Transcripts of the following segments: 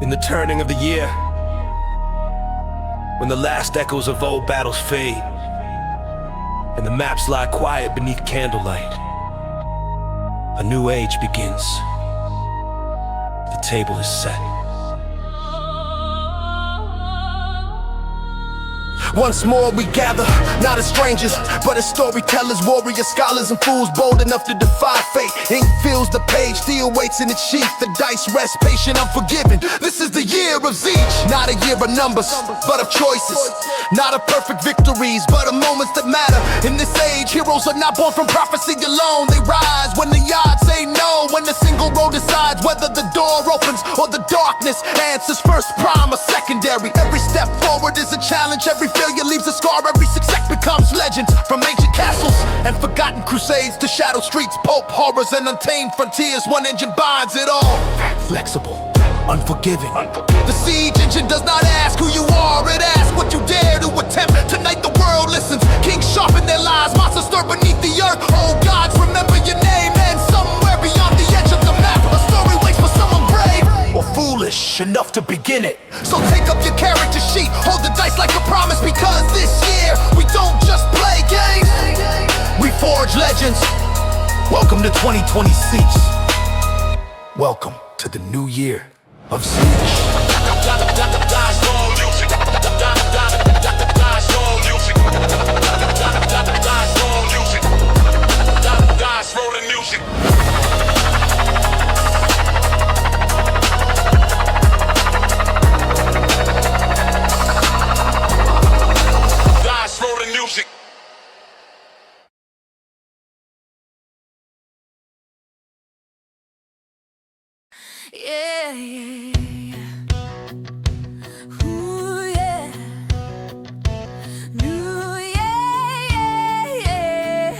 In the turning of the year, when the last echoes of old battles fade, and the maps lie quiet beneath candlelight, a new age begins. The table is set. Once more we gather, not as strangers, but as storytellers, warriors, scholars, and fools bold enough to defy fate. Ink fills the page, steel waits in its sheath. The dice rest patient, unforgiving. This is the year of Zeech. Not a year of numbers, but of choices. Not of perfect victories, but of moments that matter. In this age, heroes are not born from prophecy alone. They rise when the odds say no. When the single road decides whether the door opens or the darkness answers first, prime or secondary. Every step forward is a challenge. Every failure leaves a scar. Every success becomes legends. From ancient castles and forgotten crusades to shadow streets, pulp horrors and untamed frontiers. One engine binds it all. Flexible, unforgiving. The siege engine does not ask who you are, it asks what you dare to attempt. Tonight the world listens. Kings sharpen their lies, monsters stir beneath the earth. Oh gods, remember your name, and somewhere beyond the edge of the map, a story waits for someone brave or foolish enough to begin it. So take up your character sheet, hold the dice like a promise, because this year we don't just play games, we forge legends. Welcome to 2026. Welcome to the new year of Zeech. Yeah, yeah, yeah. Ooh, yeah. New year, yeah, yeah.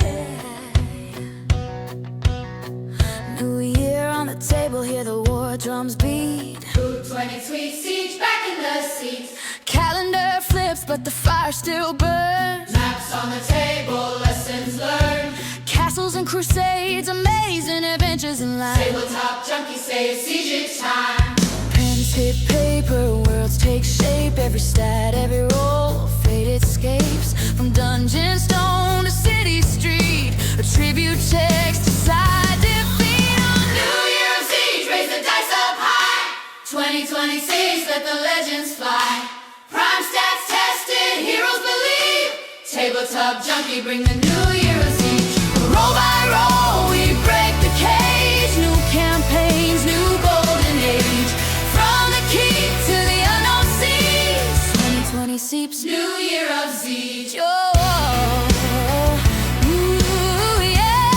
New year on the table, hear the war drums beat. 220 sweet siege, back in the seats. Calendar flips, but the fire still burns. Maps on the table, lessons learned. Castles and crusades, amazing adventures in life. Tabletop Junkie saves siege time. Pens hit paper, worlds take shape. Every stat, every roll, fate escapes. From dungeon stone to city street, a tribute text decide defeat. On New Year of Siege, raise the dice up high. 2026, let the legends fly. Prime stats tested, heroes believe. Tabletop Junkie, bring the New Year of Siege. Roll by roll, we break the cage. New campaigns, new golden age. From the keep to the unknown seas, 2020 seeps. New Year of Siege. Oh, ooh, yeah.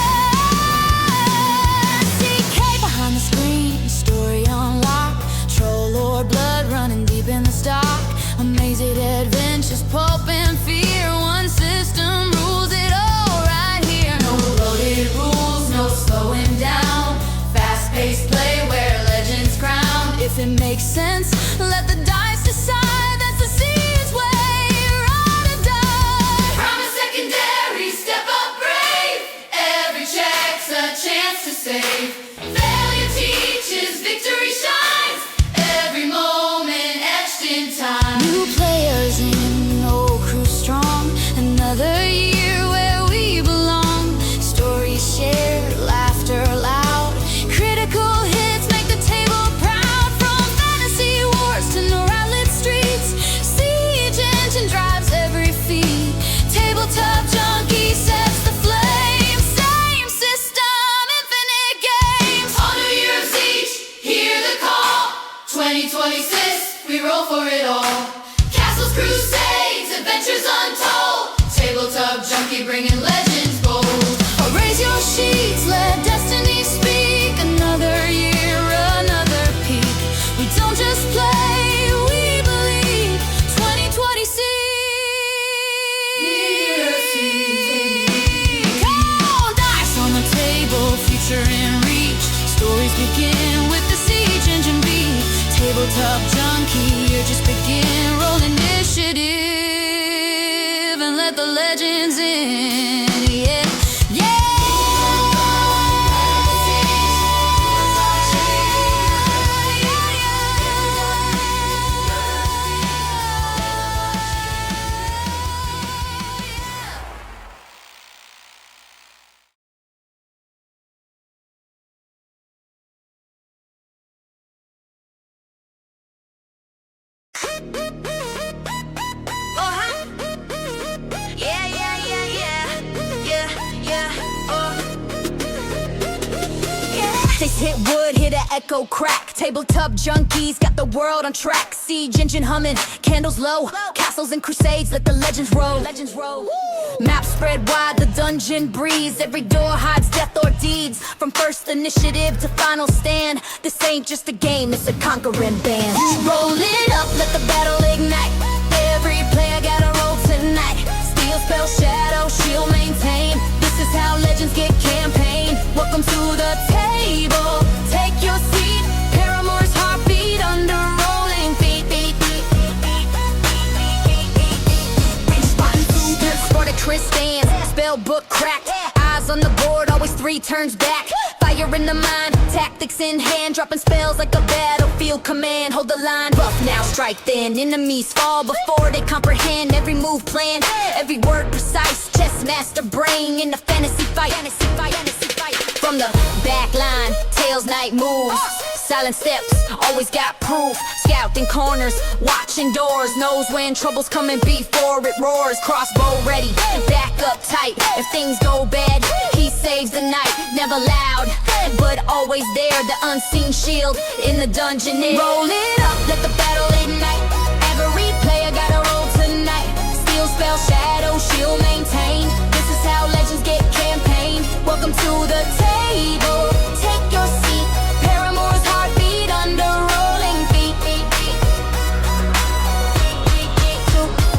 CK behind the screen, story unlocked. Troll or blood running deep in the stock. Amazing adventures, pulp and fear. One system rules it all right here. No loaded rules, no slowing down. Fast-paced play where legends crowned. If it makes sense, let the dice decide. That's the seed's way, ride or die. From a secondary, step up brave. Every check's a chance to save. Failure teaches, victory shines. Every moment etched in time. New players in, old crew strong. Another year where we belong. Stories shared, laughter loud. Critical hits make the table proud. From fantasy wars to no outlet streets, siege engine drives every feat. Tabletop Junkie sets the flame. Same system, infinite games. On New Year of Siege, hear the call. 2026, we roll for it all. Castles, crusades, adventures untold. Tabletop Junkie bringing legends bold. Raise your sheets, let destiny speak. Another year, another peak. We don't just play, we believe. 2026. Come on, dice on the table, future in reach. Stories begin with the siege engine beat. Tabletop Junkie, you're just begin. Roll initiative and let the legends in. Yeah, yeah. Yeah, yeah, yeah. hit wood, hit a echo crack. Tabletop junkies got the world on track. Siege engine humming, candles low. Castles and crusades, let the legends roll. Maps spread wide, the dungeon breeze. Every door hides death or deeds. From first initiative to final stand, this ain't just a game, it's a conquering band. Roll it up, let the battle ignite. Every player got a role tonight. Steel, spell, shadow, shield, maintain. This is how legends get campaign. Welcome to the table, take your seat. Paramour's heartbeat under rolling feet. Sported Chris stands, spell book cracked. Eyes on the board, always 3 turns back. Fire in the mind, tactics in hand. Dropping spells like a battlefield command. Hold the line, buff now, strike then. Enemies fall before they comprehend. Every move planned, every word precise. Chess master brain in the fantasy fight. From the back line, tails night moves. Silent steps, always got proof. Scouting corners, watching doors. Knows when trouble's coming before it roars. Crossbow ready, back up tight. If things go bad, he saves the night. Never loud, but always there. The unseen shield in the dungeon is. Roll it up, let the battle ignite. Every player got a role tonight. Steel, spell, shadow, shield, maintain. This is how legends get campaign. Welcome to the table, take your seat. Paramour's heartbeat under rolling feet.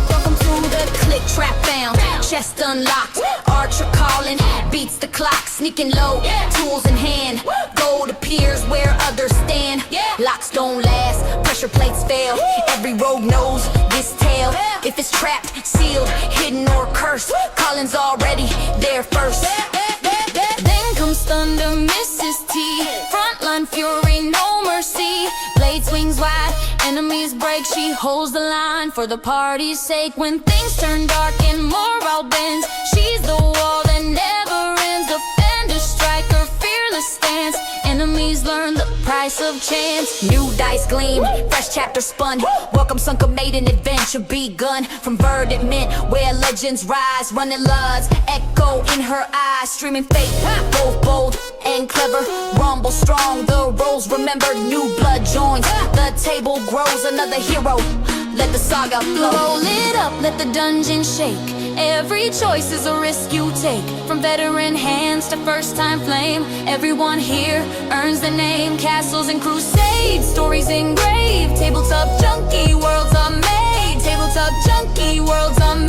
Welcome to the click trap found. Chest unlocked, archer calling, beats the clock, sneaking low, tools in hand. Gold appears where others stand. Locks don't last, pressure plates fail. Every rogue knows this tale. If it's trapped, sealed, hidden or cursed, Colin's already there first. Then comes thunder, Mrs. T. Frontline fury, no mercy. Blade swings wide, enemies break. She holds the line for the party's sake. When things turn dark and morale bends, she's the wall that never ends. Defender, striker, fearless stance. Enemies learn the price of chance. New dice gleam, fresh chapter spun. Welcome sunk a maiden adventure begun. From verdant mint where legends rise. Running luds, echo in her eyes. Streaming fate, both bold and clever. Rumble strong, the roles remembered. New blood joins, the table grows. Another hero, let the saga flow. Roll it up, let the dungeon shake. Every choice is a risk you take. From veteran hands to first time flame, everyone here earns the name. Castles and crusades, stories engraved. Tabletop junkie worlds are made. Tabletop junkie worlds are made.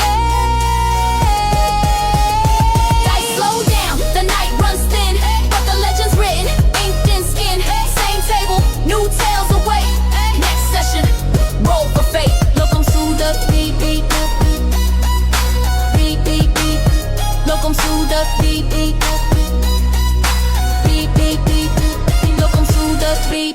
Dice slow down, the night runs thin, but the legend's written, inked in skin. Same table, new tales await. Next session, roll for fate. Welcome to the beat. Welcome to the beat. Welcome to the beat.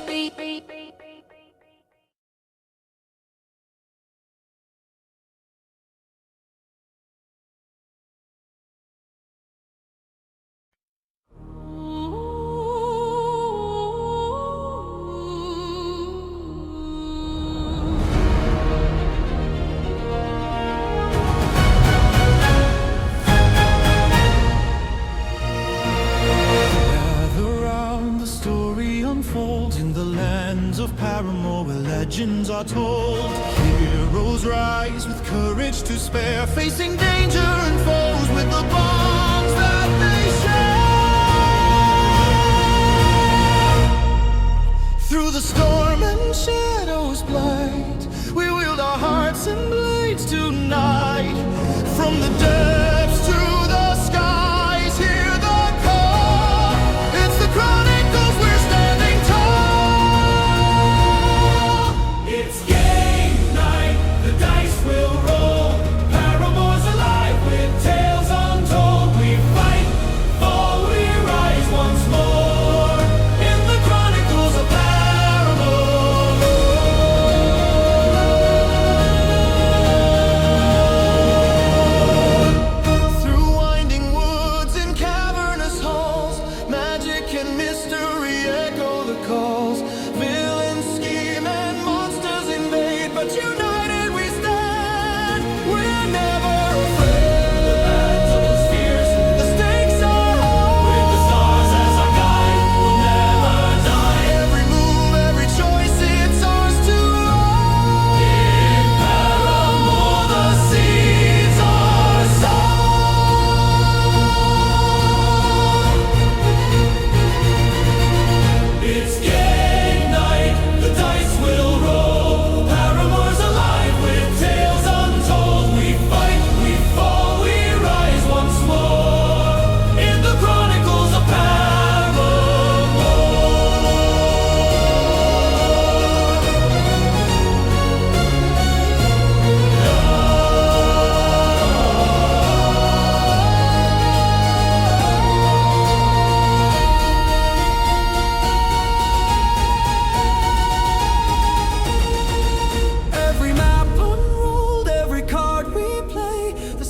In the lands of Paramour where legends are told, heroes rise with courage to spare, facing danger and foes with the bonds that they share. Through the storm and shadows blight, we wield our hearts and blades tonight. From the depths to the skies, hear the call. It's the Chronicles, we're standing tall. It's game night, the dice will roll. Paramour's alive with tales untold. We fight, fall, we rise once more. In the Chronicles of Paramour.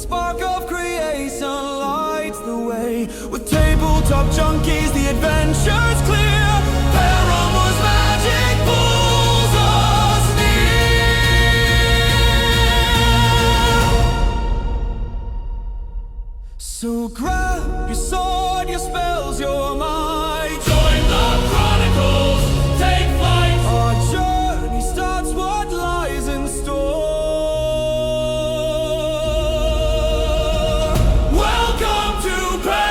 spark of creation lights the way. With tabletop junkies, the adventure's clear. Paramour's magic pulls us near. So grab your sword, your spells, your might. Join the chronicles, take flight. Our journey starts, what lies in store. Welcome to Paramour.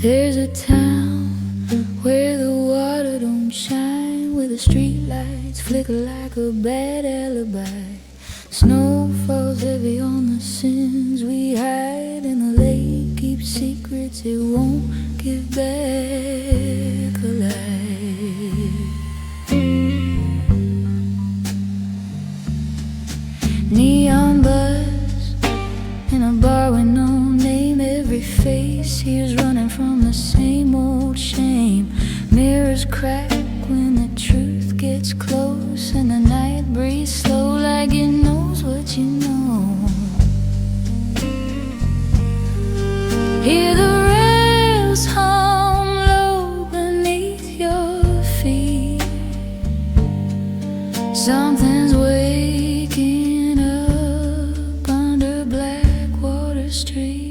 There's a town where the water don't shine, where the street lights flicker like a bad alibi. Snow falls heavy on the sins we hide, and the lake keeps secrets it won't give back alive. Neon buzz in a bar with no name. Every face here's running from the same old shame. Mirrors crack when the truth gets close, and the night breathes slow like it knows what you know. Hear the rails hum low beneath your feet. Something's waking up under Blackwater Street.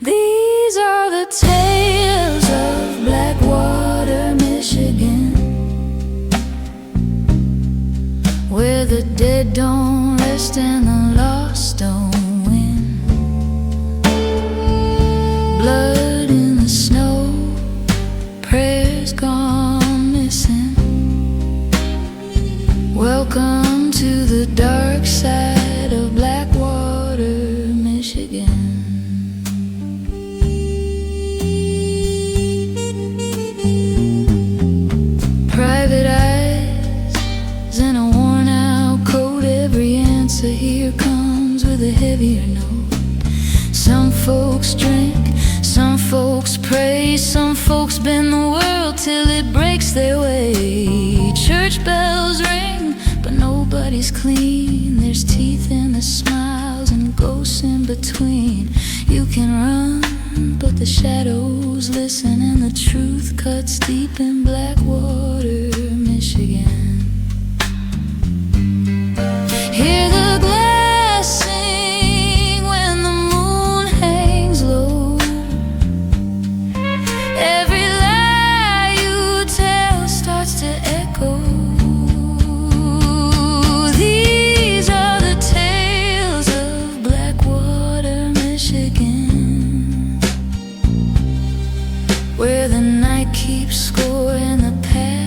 These are the tales of Blackwater, Michigan, where the dead don't rest and the lost don't win. Blood in the snow, prayers gone missing. Welcome to the dark side of Blackwater, Michigan. Private eyes and a worn out coat. Every answer here comes with a heavier note. Some folks drink, some folks pray, some folks bend the world till it breaks their way. Church bells ring, but nobody's clean. There's teeth in the smiles and ghosts in between. You can run, but the shadows listen, and the truth cuts deep in Blackwater, Michigan. Hear the glass sing when the moon hangs low. Every lie you tell starts to echo. These are the tales of Blackwater, Michigan, where the night keeps score and the past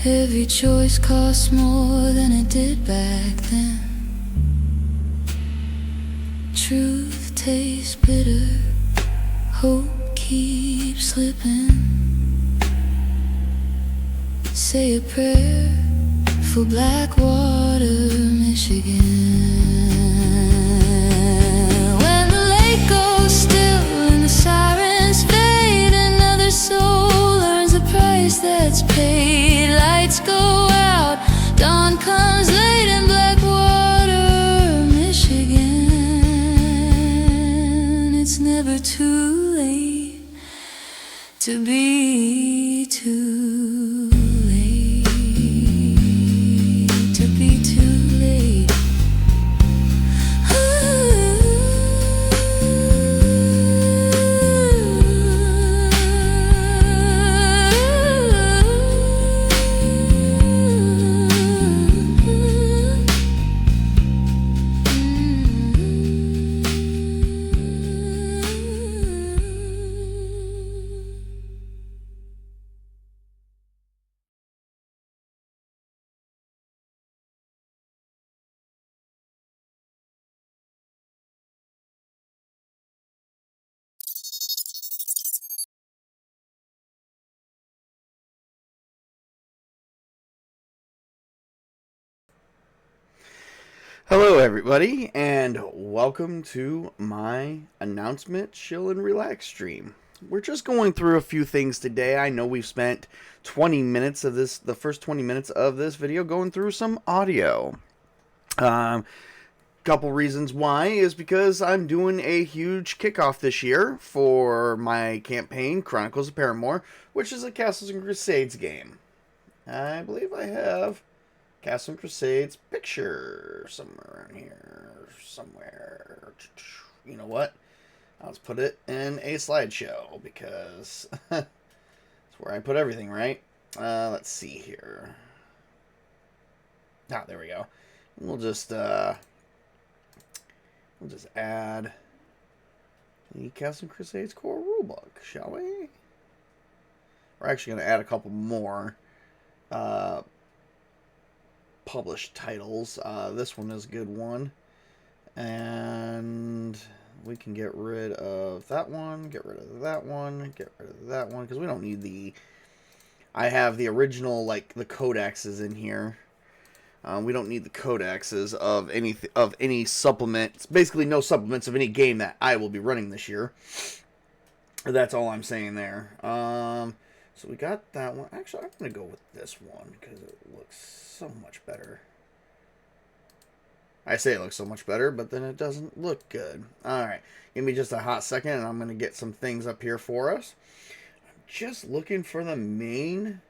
Every choice costs more than it did back then. Truth tastes bitter, hope keeps slipping. Say a prayer for Blackwater, Michigan. When the lake goes still and the sirens fade, another soul earns the price that's paid. Lights go out, dawn comes late in Blackwater, Michigan. It's never too late to be too late, to be too late. Hello everybody, and welcome to my announcement chill and relax stream. We're just going through a few things today. I know we've spent 20 minutes of this, the first 20 minutes of this video going through some audio. Couple reasons why is because I'm doing a huge kickoff this year for my campaign, Chronicles of Paramore, which is a Castles and Crusades game. I believe I have Castle and Crusades picture somewhere around here. Somewhere. You know what? I'll just put it in a slideshow because that's where I put everything, right? Let's see here. Ah, there we go. We'll just add the Castle and Crusades core rulebook, shall we? We're actually going to add a couple more published titles. This one is a good one, and we can get rid of that one, get rid of that one, get rid of that one, because we don't need the... I have the original, like, the codexes in here. We don't need the codexes of any supplement. It's basically no supplements of any game that I will be running this year. That's all I'm saying there. So we got that one. Actually, I'm going to go with this one because it looks so much better. I say it looks so much better, but then it doesn't look good. Alright, give me just a hot second and I'm going to get some things up here for us. I'm just looking for the main...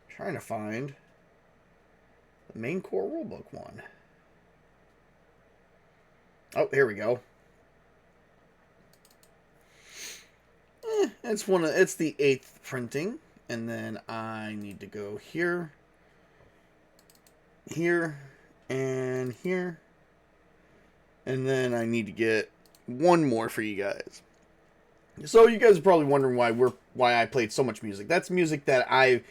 trying to find the main core rulebook one. Oh, here we go. It's the 8th printing, and then I need to go here, here, and here, and then I need to get one more for you guys. So you guys are probably wondering why I played so much music. That's music that I've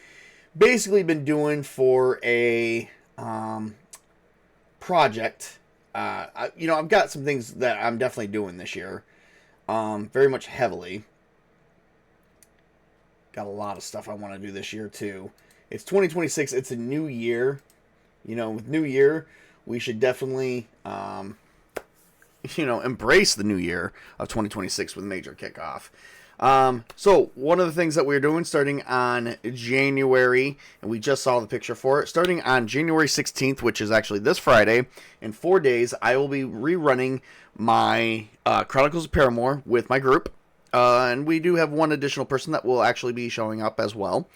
basically been doing for a project. I've got some things that I'm definitely doing this year, very much heavily. Got a lot of stuff I want to do this year, too. It's 2026. It's a new year. You know, with new year, we should definitely, embrace the new year of 2026 with major kickoff. So, one of the things that we're doing starting on January, and we just saw the picture for it, starting on January 16th, which is actually this Friday, in 4 days, I will be rerunning my Chronicles of Paramore with my group. And we do have one additional person that will actually be showing up as well.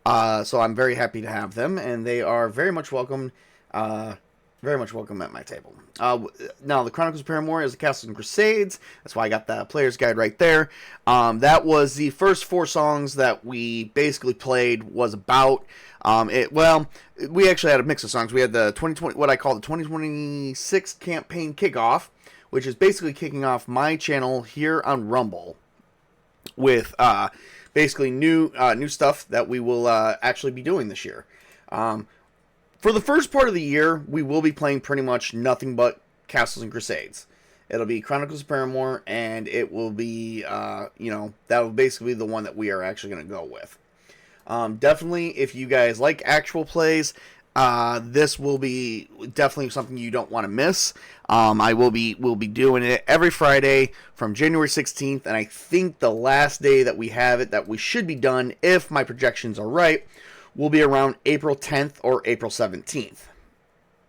So I'm very happy to have them, and they are very much welcome at my table. Now, the Chronicles of Paramore is the Castles and Crusades. That's why I got the player's guide right there. That was the first 4 songs that we basically played was about. We actually had a mix of songs. We had the 2020, what I call the 2026 campaign kickoff, which is basically kicking off my channel here on Rumble with basically new stuff that we will actually be doing this year. For the first part of the year, we will be playing pretty much nothing but Castles and Crusades. It'll be Chronicles of Paramore, and it will be, that will basically be the one that we are actually going to go with. Definitely, if you guys like actual plays, this will be definitely something you don't want to miss. We'll be doing it every Friday from January 16th, and I think the last day that we have it, that we should be done, if my projections are right, will be around April 10th or April 17th,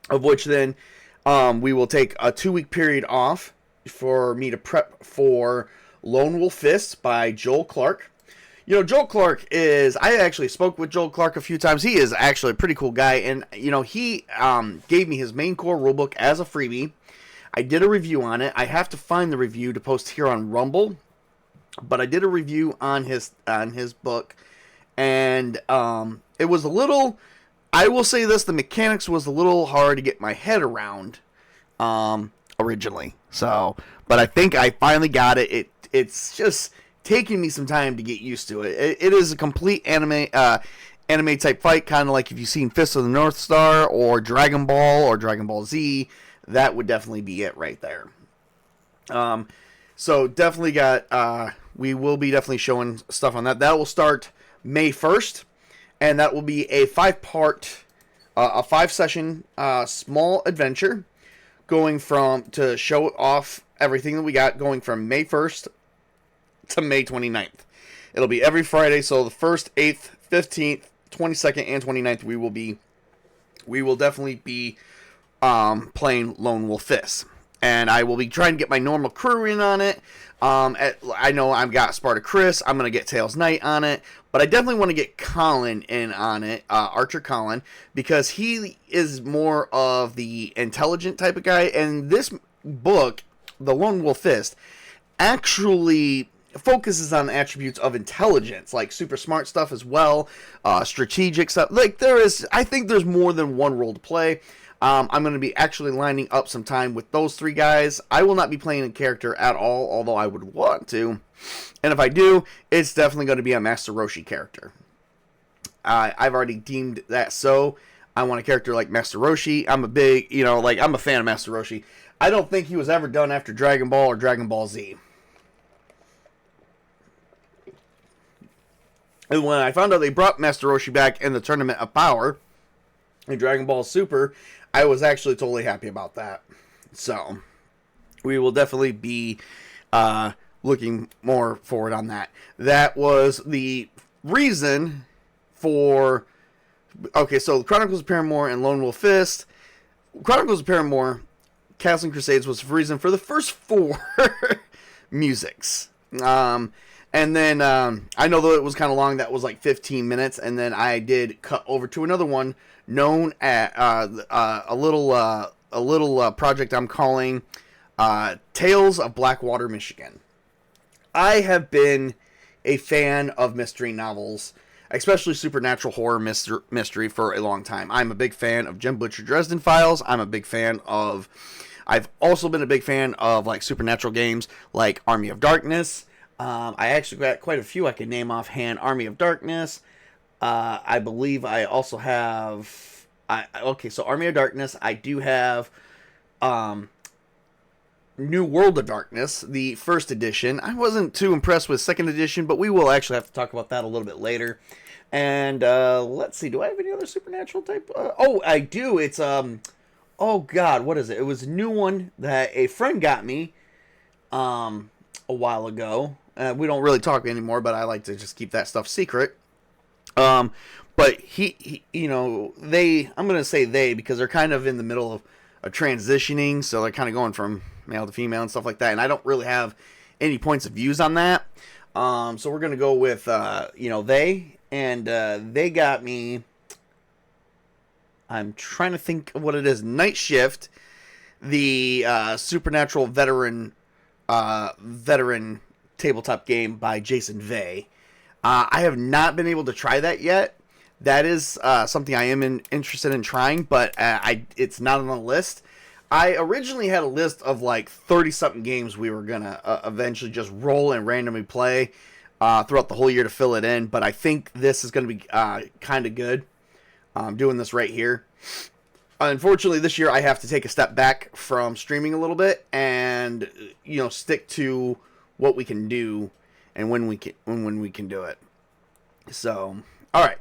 of which then we will take a 2-week period off for me to prep for Lone Wolf Fist by Joel Clark. Joel Clark I actually spoke with Joel Clark a few times. He is actually a pretty cool guy, and, he gave me his main core rulebook as a freebie. I did a review on it. I have to find the review to post here on Rumble, but I did a review on his book, and it was a little, I will say this, the mechanics was a little hard to get my head around originally. So, but I think I finally got it. It's just taking me some time to get used to it. It is a complete anime type fight, kind of like if you've seen Fist of the North Star or Dragon Ball or Dragon Ball Z. That would definitely be it right there. So definitely we will be definitely showing stuff on that. That will start May 1st. And that will be a 5-session small adventure to show off everything that we got, going from May 1st to May 29th. It'll be every Friday, so the 1st, 8th, 15th, 22nd, and 29th we will definitely be playing Lone Wolf Fist. And I will be trying to get my normal crew in on it. I know I've got Sparta Chris. I'm going to get Tails Knight on it. But I definitely want to get Colin in on it, Archer Colin, because he is more of the intelligent type of guy. And this book, The Lone Wolf Fist, actually focuses on attributes of intelligence, like super smart stuff as well, strategic stuff. Like I think there's more than one role to play. I'm going to be actually lining up some time with those 3 guys. I will not be playing a character at all, although I would want to. And if I do, it's definitely going to be a Master Roshi character. I've already deemed that so. I want a character like Master Roshi. I'm a fan of Master Roshi. I don't think he was ever done after Dragon Ball or Dragon Ball Z. And when I found out they brought Master Roshi back in the Tournament of Power in Dragon Ball Super, I was actually totally happy about that. So, we will definitely be looking more forward on that. That was the reason for... Okay, so Chronicles of Paramore and Lone Wolf Fist. Chronicles of Paramore, Castles and Crusades was the reason for the first 4 musics. And then, I know though it was kind of long, that was like 15 minutes, and then I did cut over to another one known at a little project I'm calling Tales of Blackwater, Michigan. I have been a fan of mystery novels, especially supernatural horror mystery, for a long time. I'm a big fan of Jim Butcher Dresden Files. I've also been a big fan of like supernatural games like Army of Darkness. I actually got quite a few I can name offhand. Army of Darkness. I believe I also have... so Army of Darkness. I do have New World of Darkness, the first edition. I wasn't too impressed with second edition, but we will actually have to talk about that a little bit later. And let's see, do I have any other supernatural type? I do. It's, oh God, what is it? It was a new one that a friend got me a while ago. We don't really talk anymore, but I like to just keep that stuff secret. But he I'm going to say they, because they're kind of in the middle of transitioning, so they're kind of going from male to female and stuff like that, and I don't really have any points of views on that. So we're going to go with, they, and they got me, I'm trying to think of what it is, Night Shift, the supernatural veteran tabletop game by Jason Vey. I have not been able to try that yet. That is something I am interested in trying, but it's not on the list. I originally had a list of like 30-something games we were going to eventually just roll and randomly play. throughout the whole year to fill it in. But I think this is going to be kind of good. Doing this right here. Unfortunately, this year I have to take a step back from streaming a little bit and, you know, stick to what we can do and when we can do it. So, all right.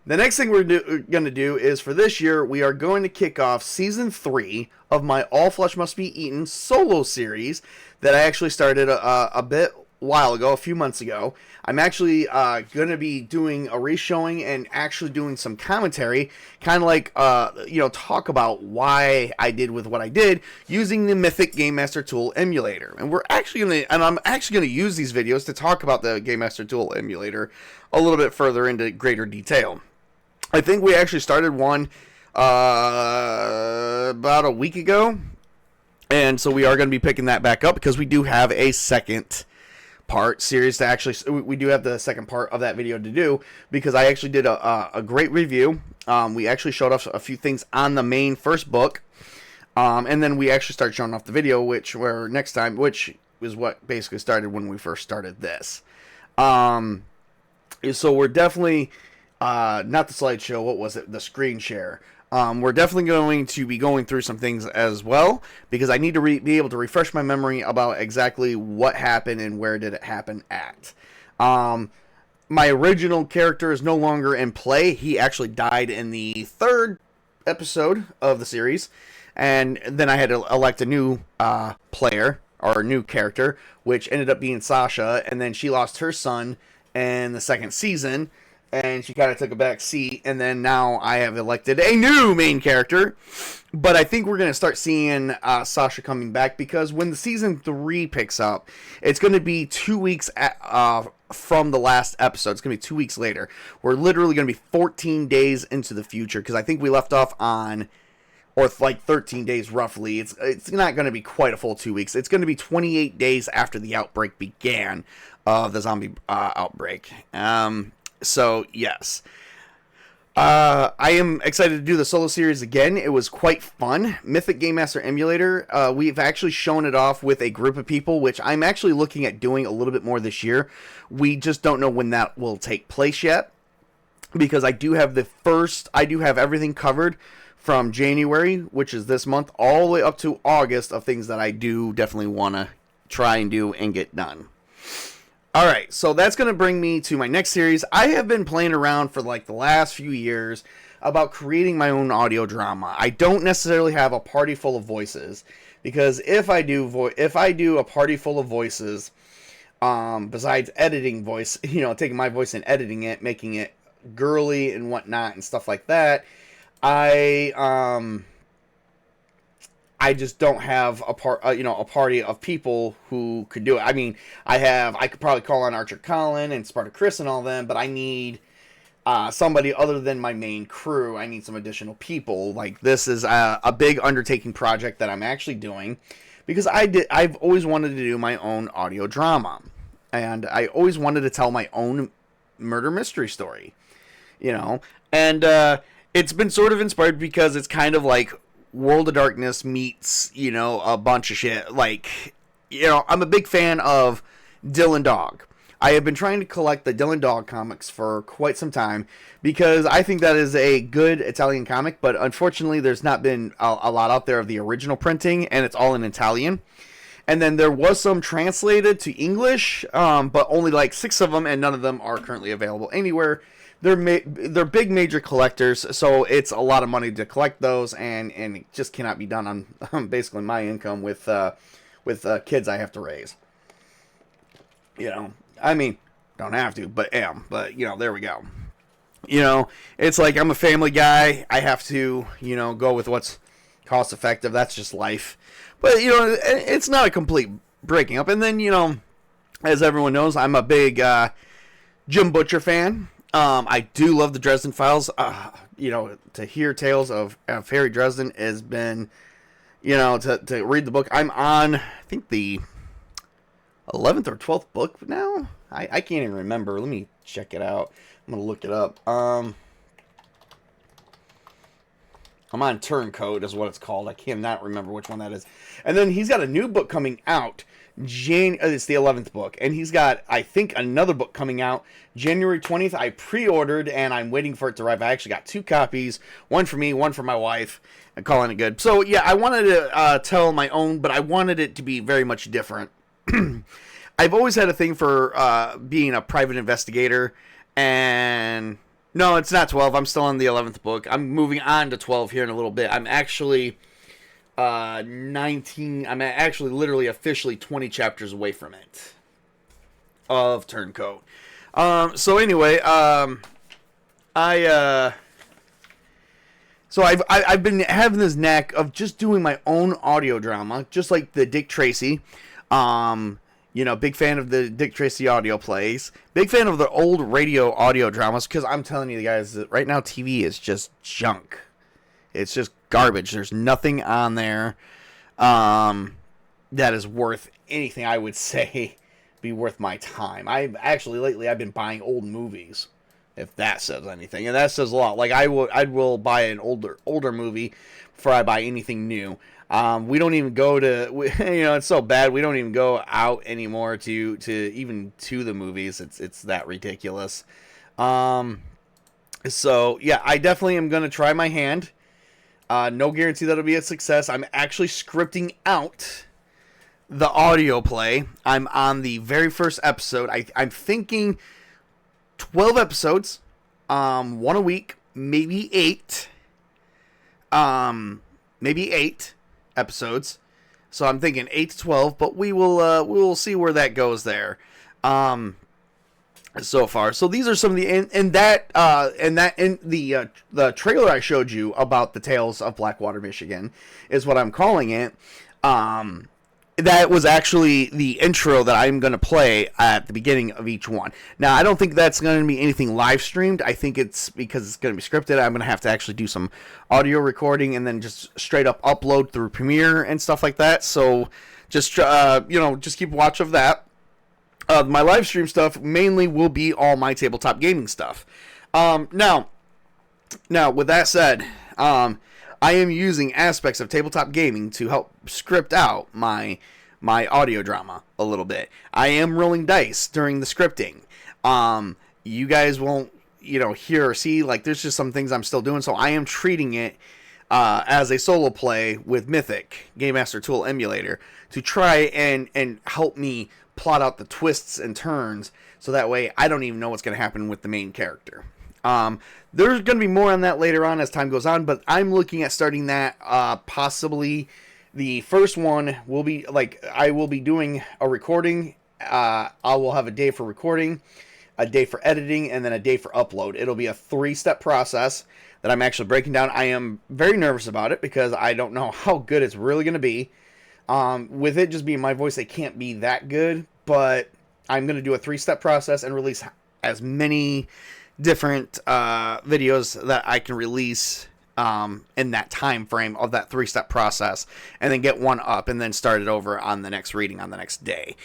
The next thing we're going to do is, for this year, we are going to kick off Season 3 of my All Flesh Must Be Eaten solo series that I actually started a while ago, a few months ago. I'm actually going to be doing a re-showing and actually doing some commentary, kind of like, you know, talk about why I did with what I did using the Mythic Game Master Tool emulator. And I'm actually going to use these videos to talk about the Game Master Tool emulator a little bit further into greater detail. I think we actually started one about a week ago, and so we are going to be picking that back up because we do have a second part series to actually, we do have the second part of that video to do, because I actually did a great review. We actually showed off a few things on the main first book, and then we actually started showing off the video, which is what basically started when we first started this. So we're definitely not the slideshow, what was it, the screen share. We're definitely going to be going through some things as well, because I need to be able to refresh my memory about exactly what happened and where did it happen at. My original character is no longer in play. He actually died in the third episode of the series, and then I had to elect a new player, or a new character, which ended up being Sasha, and then she lost her son in the second season, and she kind of took a back seat, and then now I have elected a new main character. But I think we're going to start seeing Sasha coming back, because when the season 3 picks up, it's going to be 2 weeks from the last episode. It's going to be 2 weeks later. We're literally going to be 14 days into the future, because I think we left off on, or like 13 days roughly. It's not going to be quite a full 2 weeks. It's going to be 28 days after the outbreak began, of the zombie outbreak. So, yes. I am excited to do the solo series again. It was quite fun. Mythic Game Master Emulator, we've actually shown it off with a group of people, which I'm actually looking at doing a little bit more this year. We just don't know when that will take place yet, because I do have everything covered from January, which is this month, all the way up to August, of things that I do definitely want to try and do and get done. Alright, so that's going to bring me to my next series. I have been playing around for like the last few years about creating my own audio drama. I don't necessarily have a party full of voices, because if I do a party full of voices, besides editing voice, you know, taking my voice and editing it, making it girly and whatnot and stuff like that, I just don't have a party of people who could do it. I mean, I could probably call on Archer Colin and Sparta Chris and all them, but I need somebody other than my main crew. I need some additional people. Like, this is a big undertaking project that I'm actually doing, because I've always wanted to do my own audio drama, and I always wanted to tell my own murder mystery story, you know, and it's been sort of inspired because it's kind of like World of Darkness meets, you know, a bunch of shit. Like, you know, I'm a big fan of Dylan Dog. I have been trying to collect the Dylan Dog comics for quite some time, because I think that is a good Italian comic, but unfortunately there's not been a lot out there of the original printing, and it's all in Italian. And then there was some translated to English, but only like 6 of them, and none of them are currently available anywhere. They're big major collectors, so it's a lot of money to collect those, and it just cannot be done on basically my income with kids I have to raise. You know, I mean, don't have to, but am. But, you know, there we go. You know, it's like I'm a family guy. I have to, you know, go with what's cost effective. That's just life. But, you know, it's not a complete breaking up. And then, you know, as everyone knows, I'm a big Jim Butcher fan. I do love the Dresden Files. You know, to hear tales of Harry Dresden has been, you know, to read the book. I'm on, I think, the 11th or 12th book now. I can't even remember. Let me check it out. I'm going to look it up. I'm on Turncoat is what it's called. I cannot remember which one that is. And then he's got a new book coming out. It's the 11th book. And he's got, I think, another book coming out January 20th. I pre-ordered, and I'm waiting for it to arrive. I actually got 2 copies. One for me, one for my wife. I'm calling it good. So, yeah, I wanted to tell my own, but I wanted it to be very much different. I've always had a thing for being a private investigator. And no, it's not 12. I'm still on the 11th book. I'm moving on to 12 here in a little bit. I'm actually 19. I'm actually literally officially 20 chapters away from it. Of Turncoat. So anyway, so I've been having this knack of just doing my own audio drama, just like the Dick Tracy. You know, big fan of the Dick Tracy audio plays. Big fan of the old radio audio dramas, because I'm telling you guys that right now TV is just junk. It's just garbage. There's nothing on there that is worth anything, I would say, be worth my time. Lately I've been buying old movies, if that says anything. And that says a lot. Like, I will buy an older movie before I buy anything new. We don't even go to, it's so bad. We don't even go out anymore to the movies. It's that ridiculous. So yeah, I definitely am going to try my hand. No guarantee that'll be a success. I'm actually scripting out the audio play. I'm on the very first episode. I'm thinking 12 episodes, 1 a week, maybe 8. Maybe 8 episodes. So I'm thinking 8 to 12, but we will see where that goes there. So far. So these are some of the the trailer I showed you about the Tales of Blackwater, Michigan is what I'm calling it. That was actually the intro that I'm going to play at the beginning of each one. Now, I don't think that's going to be anything live streamed. I think it's because it's going to be scripted. I'm going to have to actually do some audio recording and then just straight up upload through Premiere and stuff like that. So just, just keep watch of that. My live stream stuff mainly will be all my tabletop gaming stuff. Now, with that said, I am using aspects of tabletop gaming to help script out my audio drama a little bit. I am rolling dice during the scripting. You guys won't, hear or see, like, there's just some things I'm still doing, so I am treating it as a solo play with Mythic, Game Master Tool Emulator, to try and help me plot out the twists and turns, so that way I don't even know what's going to happen with the main character. There's going to be more on that later on as time goes on, but I'm looking at starting that, possibly the first one will be, I will be doing a recording. I will have a day for recording, a day for editing, and then a day for upload. It'll be a 3-step process that I'm actually breaking down. I am very nervous about it because I don't know how good it's really going to be. With it just being my voice, it can't be that good, but I'm going to do a 3-step process and release as many different videos that I can release in that time frame of that 3-step process, and then get one up and then start it over on the next reading on the next day.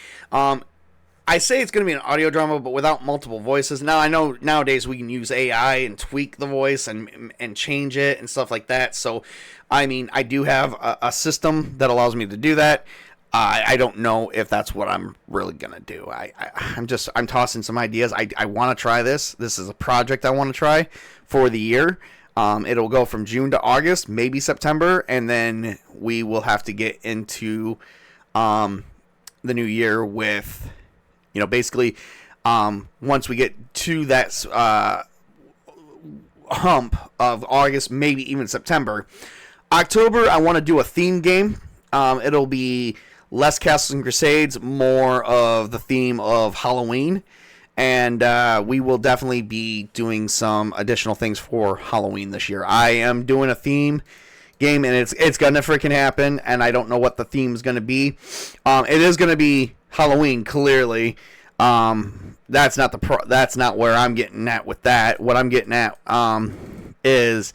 I say it's going to be an audio drama, but without multiple voices. Now, I know nowadays we can use AI and tweak the voice and change it and stuff like that. So, I mean, I do have a system that allows me to do that. I don't know if that's what I'm really going to do. I'm tossing some ideas. I want to try this. This is a project I want to try for the year. It'll go from June to August, maybe September, and then we will have to get into the new year with, basically, once we get to that hump of August, maybe even September. October, I want to do a theme game. It'll be less Castles and Crusades, more of the theme of Halloween. And we will definitely be doing some additional things for Halloween this year. I am doing a theme game, and it's gonna freaking happen. And I don't know what the theme is gonna be. It is gonna be Halloween, clearly. That's not where I'm getting at with that. What I'm getting at is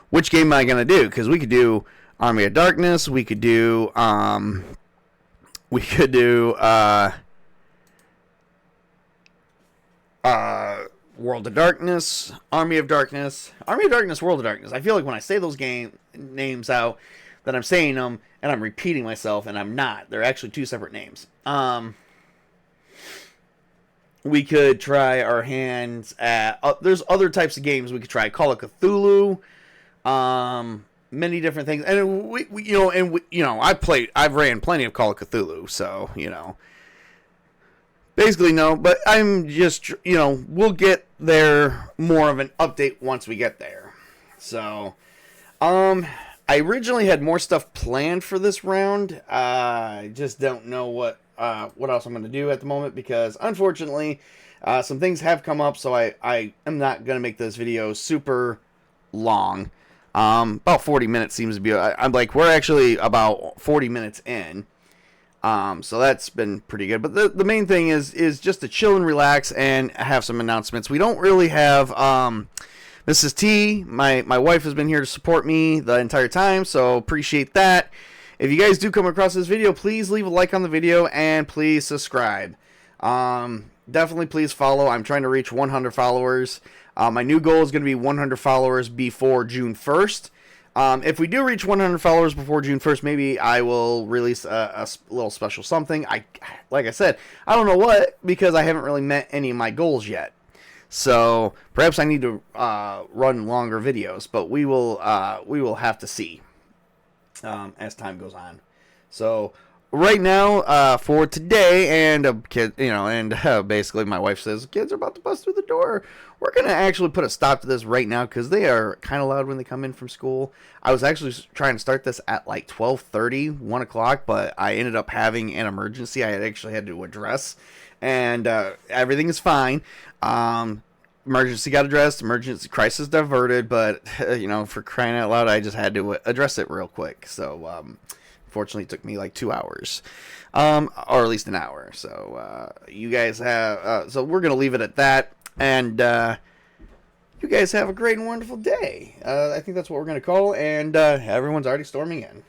which game am I gonna do? Because we could do Army of Darkness. We could do World of Darkness, Army of Darkness, World of Darkness. I feel like when I say those game names out, that I'm saying them and I'm repeating myself, and I'm not. They're actually two separate names. We could try our hands at. There's other types of games we could try. Call of Cthulhu, many different things, and I've ran plenty of Call of Cthulhu, so basically no. But I'm just we'll get there more of an update once we get there. So, I originally had more stuff planned for this round. I just don't know what else I'm going to do at the moment, because unfortunately some things have come up, so I am not going to make this video super long. About 40 minutes seems to be, I'm like, we're actually about 40 minutes in, so that's been pretty good. But the main thing is just to chill and relax and have some announcements. We don't really have Mrs. T, my wife, has been here to support me the entire time, so appreciate that. If you guys do come across this video, please leave a like on the video and please subscribe. Definitely please follow. I'm trying to reach 100 followers. My new goal is going to be 100 followers before June 1st. If we do reach 100 followers before June 1st, maybe I will release a little special something. Like I said, I don't know what, because I haven't really met any of my goals yet. So perhaps I need to run longer videos, but we will have to see as time goes on. So right now, for today, and basically my wife says kids are about to bust through the door. We're gonna actually put a stop to this right now, because they are kind of loud when they come in from school. I was actually trying to start this at like 12:30, 1 o'clock, but I ended up having an emergency I actually had to address, and everything is fine. Emergency got addressed, emergency crisis diverted, but for crying out loud, I just had to address it real quick. So unfortunately it took me like 2 hours, or at least an hour. So you guys have so we're gonna leave it at that, and you guys have a great and wonderful day. I think that's what we're gonna call, and everyone's already storming in.